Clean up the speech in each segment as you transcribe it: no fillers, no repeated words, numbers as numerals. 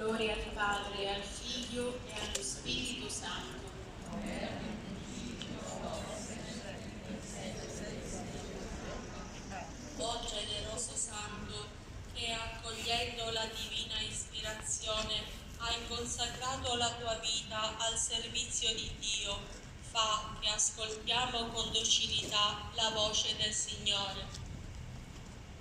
Gloria al Padre, al Figlio e allo Spirito Santo. O generoso Santo, che accogliendo la divina ispirazione hai consacrato la tua vita al servizio di Dio, fa che ascoltiamo con docilità la voce del Signore.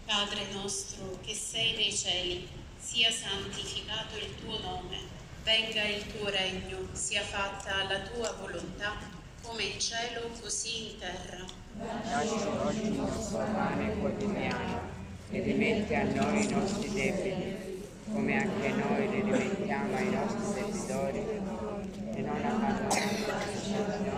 Padre nostro che sei nei cieli, sia santificato il tuo nome, venga il tuo regno, sia fatta la tua volontà, come in cielo così in terra. Dacci oggi il nostro pane quotidiano e rimetti a noi i nostri debiti, come anche noi li rimettiamo ai nostri debitori, e non abbandonare la tentazione.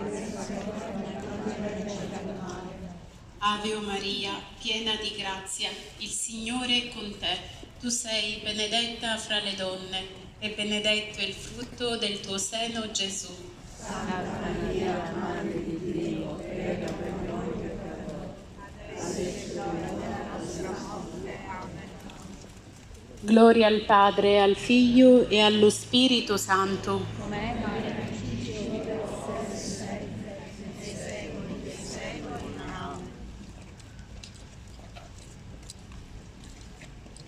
Ave Maria, piena di grazia, il Signore è con te. Tu sei benedetta fra le donne e benedetto è il frutto del tuo seno, Gesù. Santa Maria, Madre di Dio, prega per noi peccatori, adesso e nell'ora nostra morte. Amen. Gloria al Padre, al Figlio e allo Spirito Santo. Come era nel principio, ora e sempre, nei secoli dei secoli. Amen.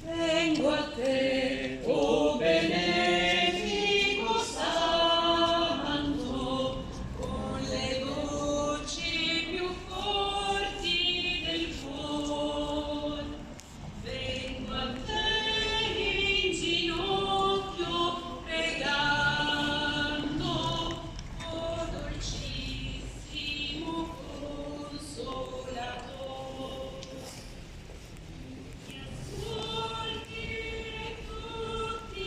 Vengo a te, o benefico Santo, con le voci più forti del cuore. Vengo a te in ginocchio pregando, o dolcissimo Consolatore. Mi ascolti tutti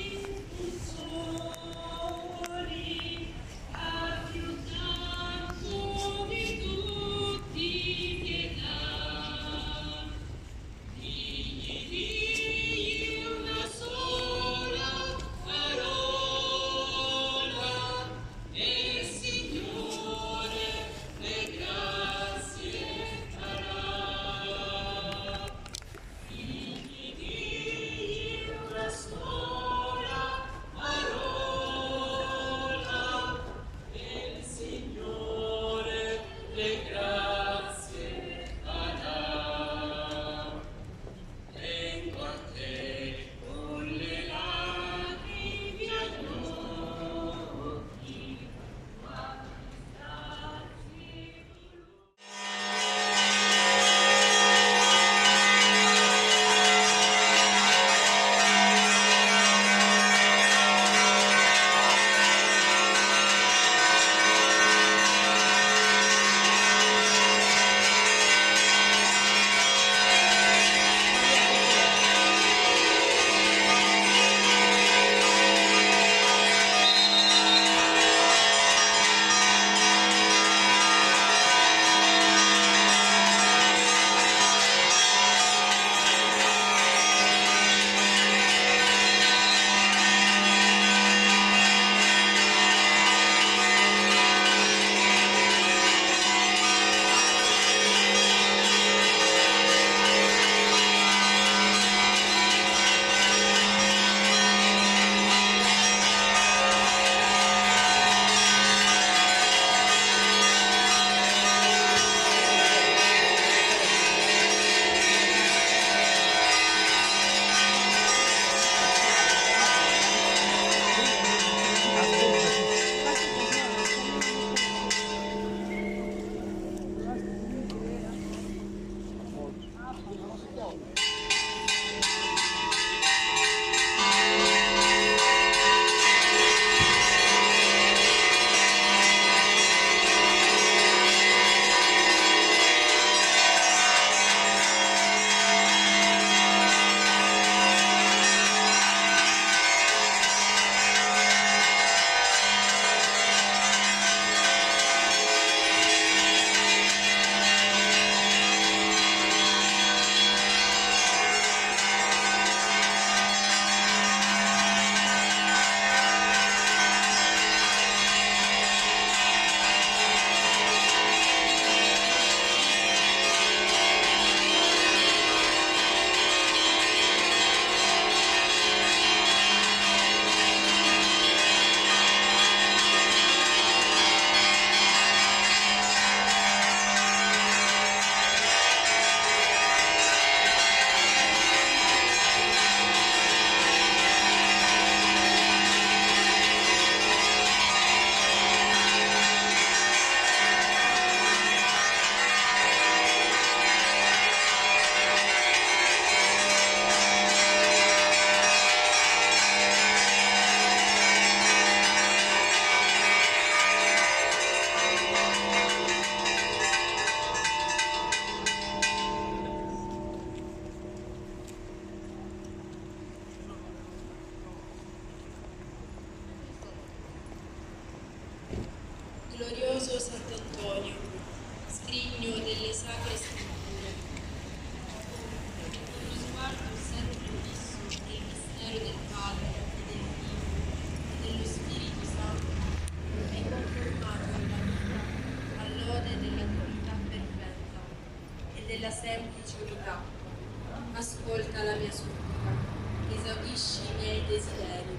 impulsori, a più tanto di tutti pietà. Digli una sola parola, e il Signore le grazie farà. Digli una sola parola, e il Signore le grazie farà. Vengo a te con le lacrime agli occhi, quando strazi nella semplice unità. Ascolta la mia supplica, esaudisci i miei desideri.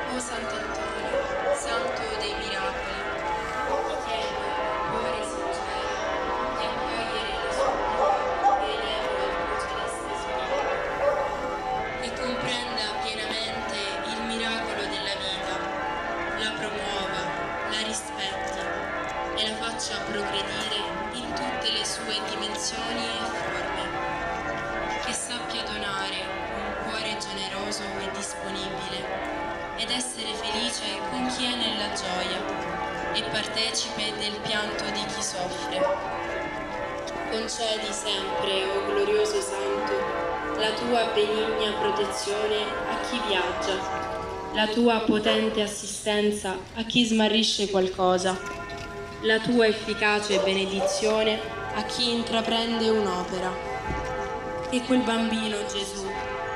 O Sant'Antonio, santo dei miracoli, ti chiedo con cuore sincero di accogliere le suppliche e elevo al tuo celeste spirito, che comprenda pienamente il miracolo della vita, la promuova, la rispetti e la faccia progredire in tutte le sue dimensioni e forme, che sappia donare un cuore generoso e disponibile ed essere felice con chi è nella gioia e partecipe del pianto di chi soffre. Concedi sempre, o glorioso Santo, la tua benigna protezione a chi viaggia, la tua potente assistenza a chi smarrisce qualcosa, la tua efficace benedizione a chi intraprende un'opera. Che quel bambino Gesù,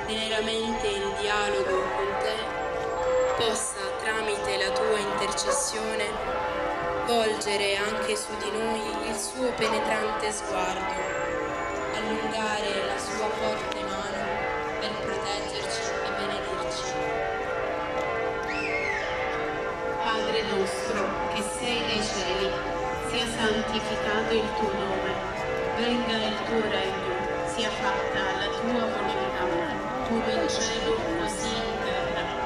teneramente in dialogo con te, possa, tramite la tua intercessione, volgere anche su di noi il suo penetrante sguardo, allungare la sua forte mano per proteggerci e benedirci. Padre nostro, che sei nei cieli, sia santificato il tuo nome, venga il tuo regno, sia fatta la tua volontà, come in cielo così in terra.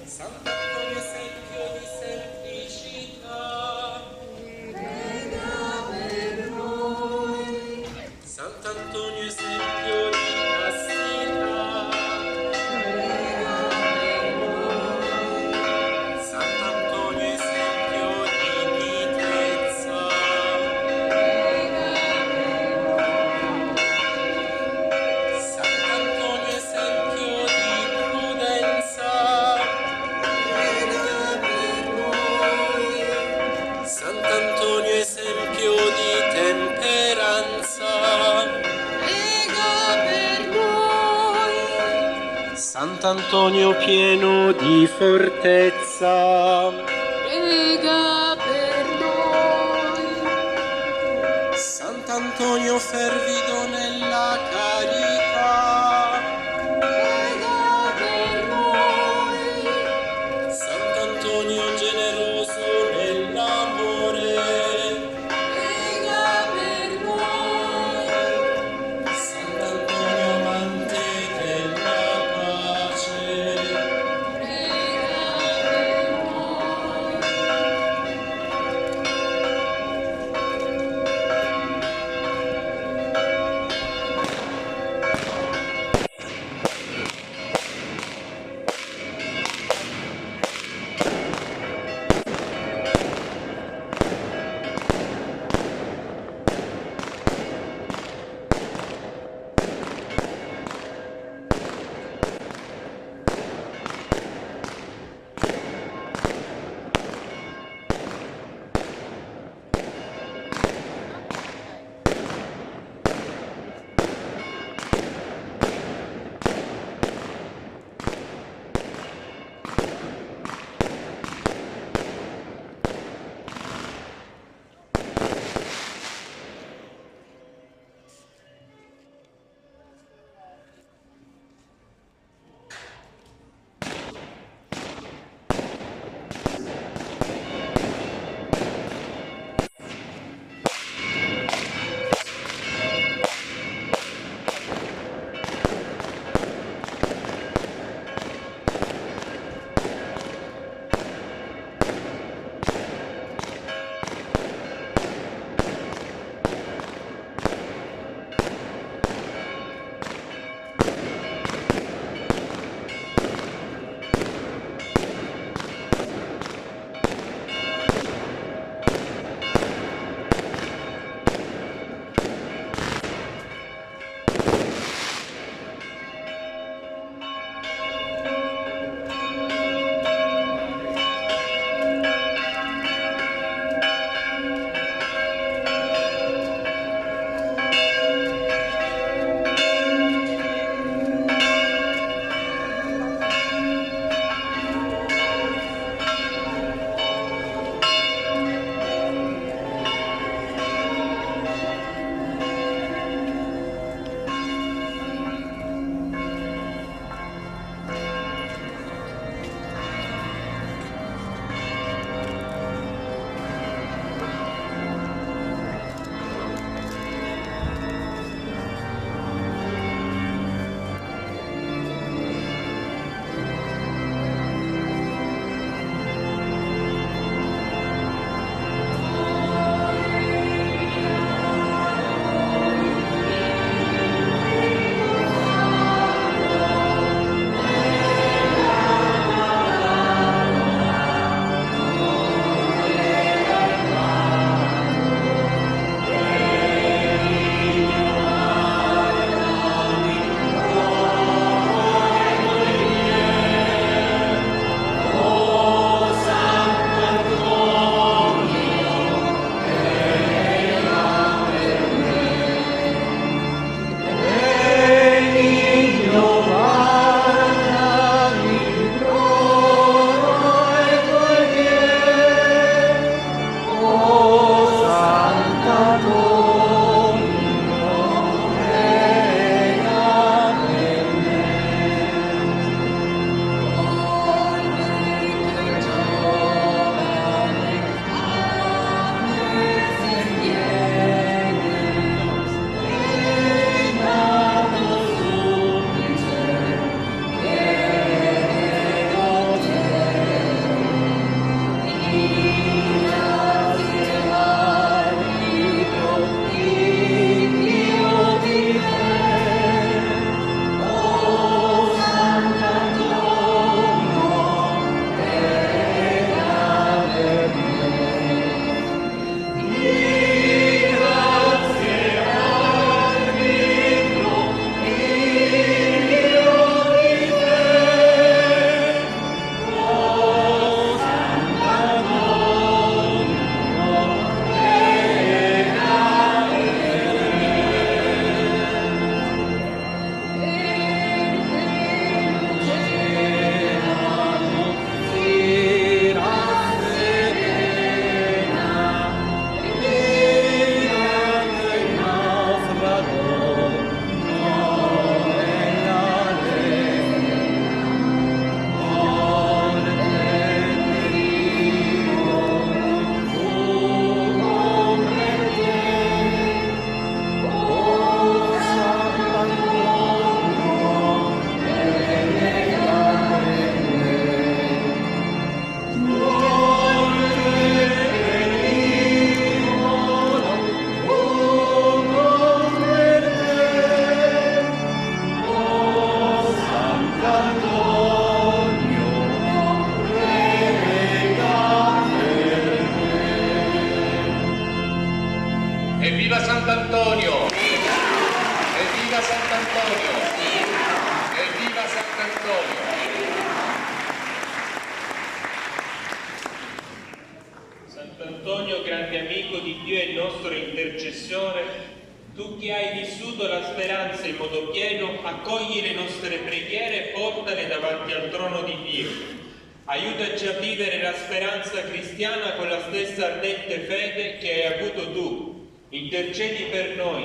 Sant'Antonio esempio di semplicità, prega per noi. Sant'Antonio esempio di castità, Prega per noi. Sant'Antonio esempio di mitezza, Prega per noi. Sant'Antonio esempio di prudenza, Prega per noi. Sant'Antonio esempio di temperanza, Prega per noi. Sant'Antonio pieno di fortezza, Prega per noi. Sant'Antonio fervido nella carità, prega per noi. Sant'Antonio generoso nell'amore, Prega per noi. Sant'Antonio amante della pace, Prega per noi. Evviva Sant'Antonio! Evviva Sant'Antonio! Evviva Sant'Antonio! Sant'Antonio, grande amico di Dio e nostro intercessore, tu che hai vissuto la speranza in modo pieno, accogli le nostre preghiere e portale davanti al trono di Dio. Aiutaci a vivere la speranza cristiana con la stessa ardente fede che hai avuto tu. Intercedi per noi,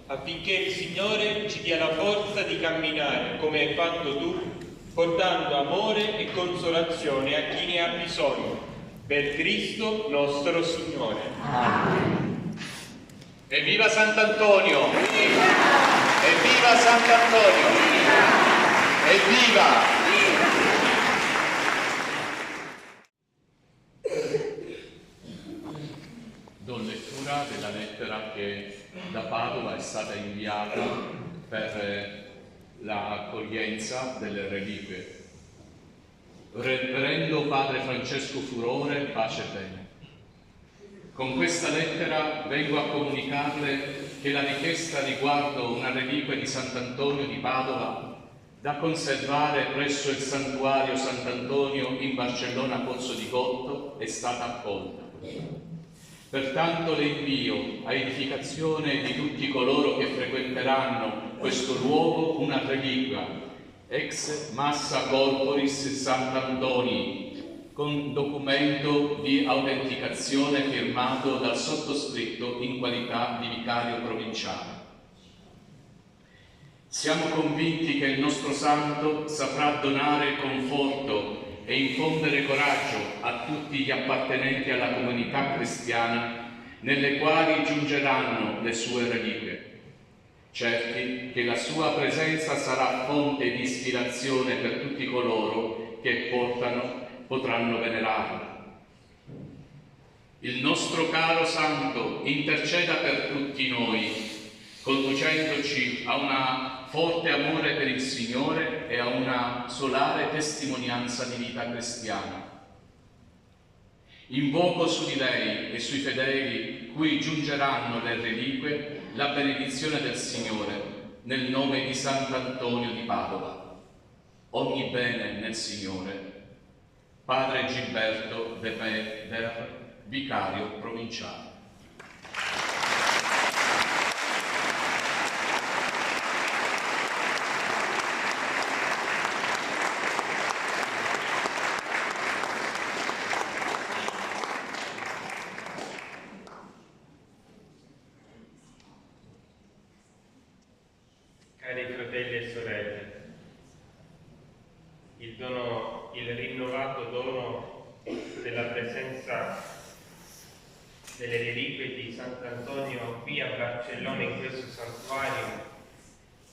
affinché il Signore ci dia la forza di camminare, come hai fatto tu, portando amore e consolazione a chi ne ha bisogno. Per Cristo nostro Signore. Amen. Evviva Sant'Antonio! Evviva Sant'Antonio! Evviva! Do lettura della lettera che da Padova è stata inviata per l'accoglienza delle reliquie. Reverendo Padre Francesco Furore, pace e bene. Con questa lettera vengo a comunicarle che la richiesta riguardo una reliquia di Sant'Antonio di Padova da conservare presso il santuario Sant'Antonio in Barcellona Pozzo di Gotto è stata accolta. Pertanto le invio a edificazione di tutti coloro che frequenteranno questo luogo una reliquia ex massa corporis Sant'Antoni con documento di autenticazione firmato dal sottoscritto in qualità di vicario provinciale. Siamo convinti che il nostro santo saprà donare conforto e infondere coraggio a tutti gli appartenenti alla comunità cristiana nelle quali giungeranno le sue reliquie, certi che la sua presenza sarà fonte di ispirazione per tutti coloro che potranno venerarlo. Il nostro caro santo interceda per tutti noi, conducendoci a un forte amore per il Signore e a una solare testimonianza di vita cristiana. Invoco su di lei e sui fedeli cui giungeranno le reliquie la benedizione del Signore nel nome di Sant'Antonio di Padova. Ogni bene nel Signore. Padre Gilberto De Peder, vicario provinciale. Cari fratelli e sorelle, il rinnovato dono della presenza delle reliquie di Sant'Antonio qui a Barcellona in questo santuario,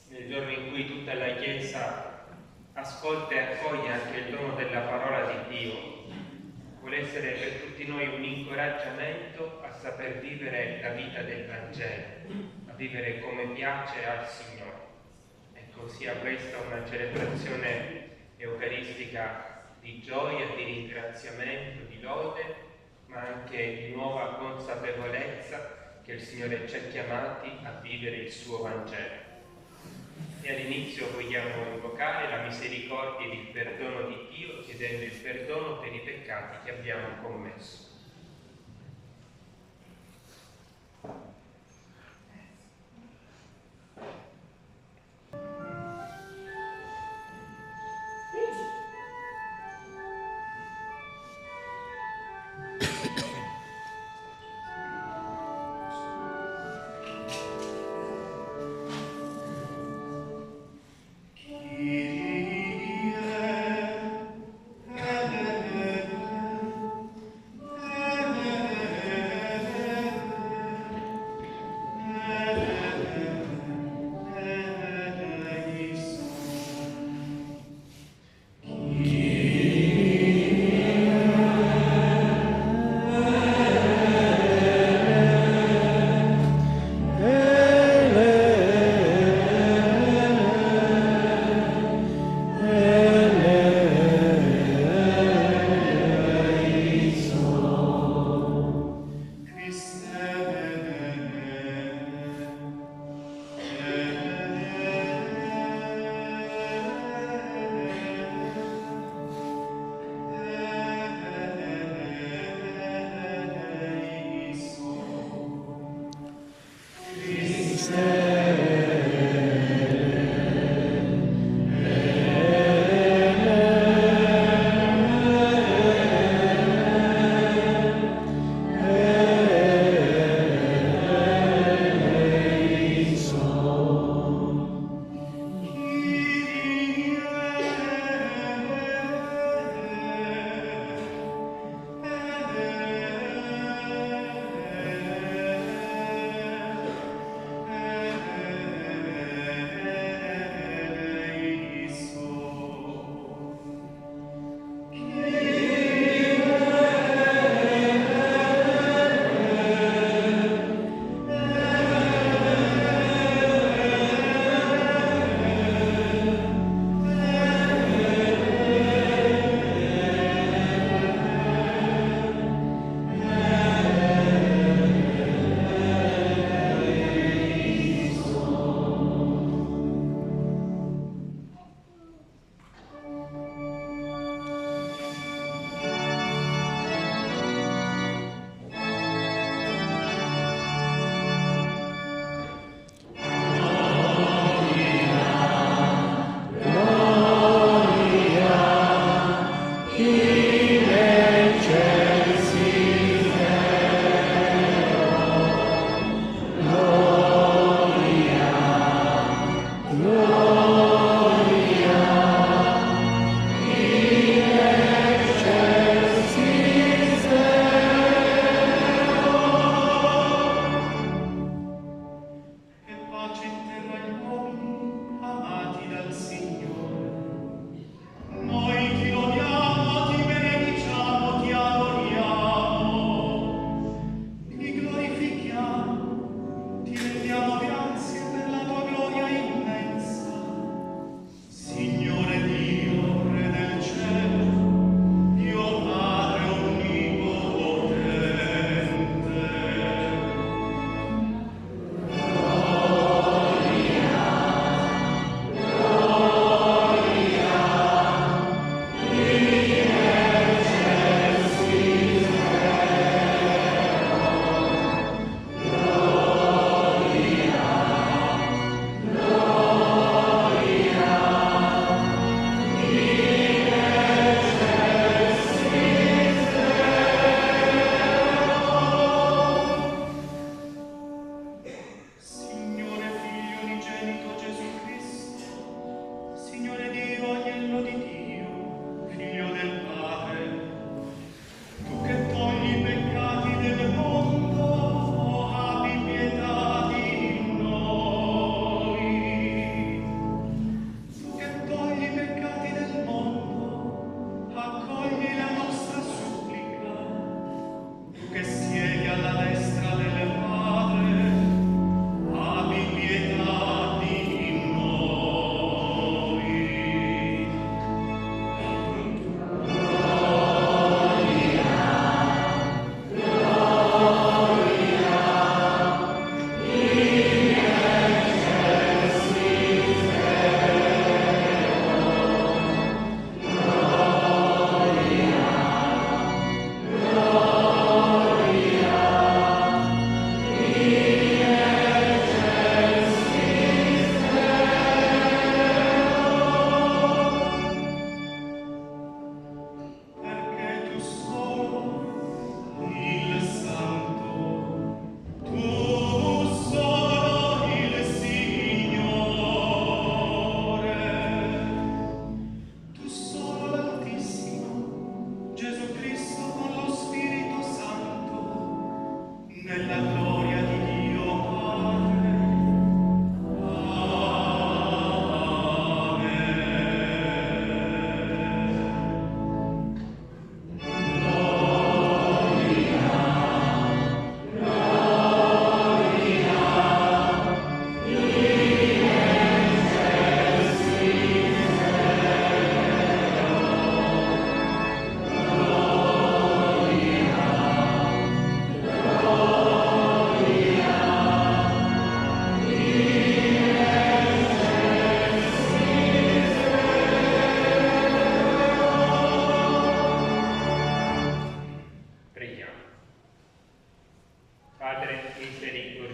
nel giorno in cui tutta la Chiesa ascolta e accoglie anche il dono della parola di Dio, vuole essere per tutti noi un incoraggiamento a saper vivere la vita del Vangelo, a vivere come piace al Signore. Ecco, sia questa una celebrazione eucaristica di gioia, di ringraziamento, di lode, ma anche di nuova consapevolezza che il Signore ci ha chiamati a vivere il suo Vangelo. E all'inizio vogliamo invocare la misericordia ed il perdono di Dio, chiedendo il perdono per i peccati che abbiamo commesso. Kyrie eleison.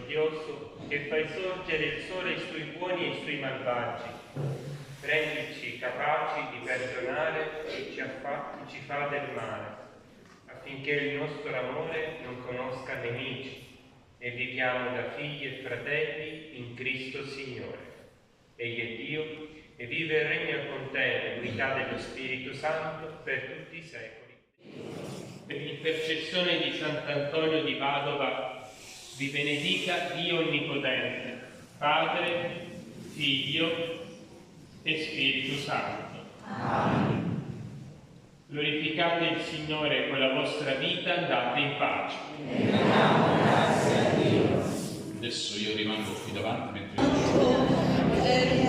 misericordioso, che fai sorgere il sole sui buoni e sui malvagi. Rendici capaci di perdonare chi ci fa del male, affinché il nostro amore non conosca nemici e viviamo da figli e fratelli in Cristo Signore. Egli è Dio e vive e regna con te nell'unità dello Spirito Santo per tutti i secoli. Per l'intercessione di Sant'Antonio di Padova vi benedica Dio Onnipotente, Padre, Figlio e Spirito Santo. Amen. Glorificate il Signore con la vostra vita, andate in pace. Rendiamo grazie a Dio. Adesso io rimango qui davanti mentre Oh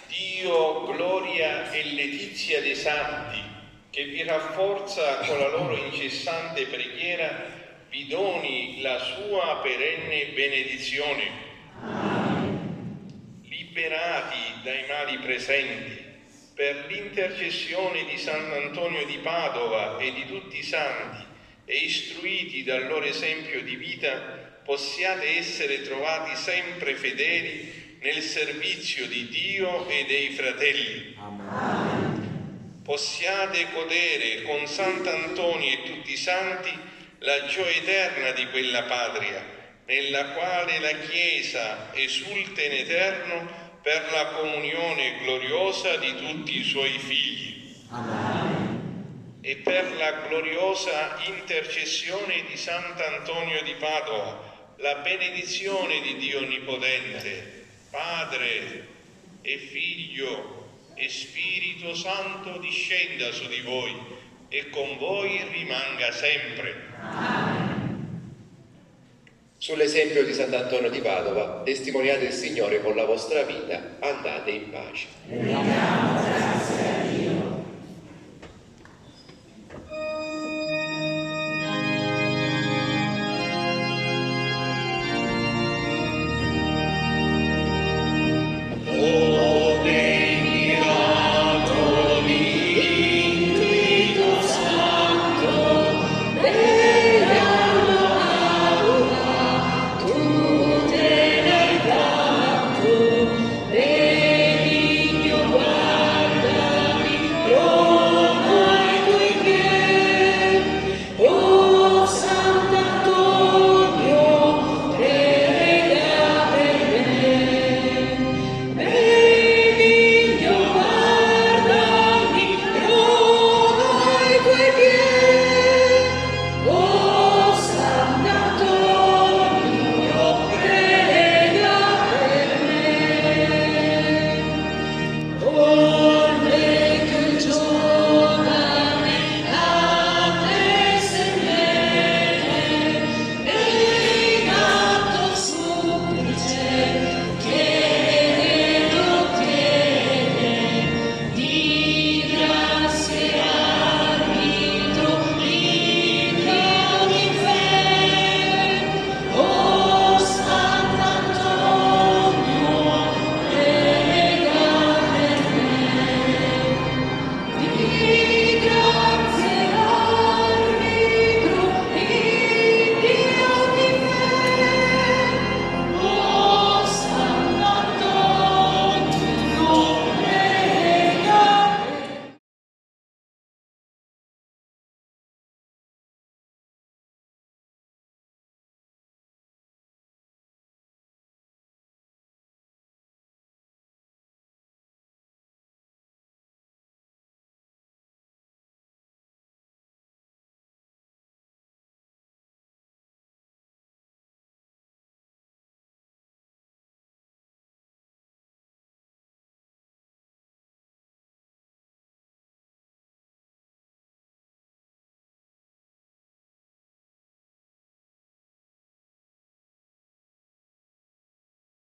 Dio, gloria e letizia dei santi, che vi rafforza con la loro incessante preghiera, vi doni la sua perenne benedizione. Liberati dai mali presenti, per l'intercessione di Sant'Antonio di Padova e di tutti i santi, e istruiti dal loro esempio di vita, possiate essere trovati sempre fedeli nel servizio di Dio e dei fratelli. Amen. Possiate godere con Sant'Antonio e tutti i santi la gioia eterna di quella patria, nella quale la Chiesa esulta in eterno per la comunione gloriosa di tutti i suoi figli. Amen. E per la gloriosa intercessione di Sant'Antonio di Padova, la benedizione di Dio Onnipotente, Padre e Figlio e Spirito Santo discenda su di voi e con voi rimanga sempre. Amen. Sull'esempio di Sant'Antonio di Padova, testimoniate il Signore con la vostra vita, andate in pace.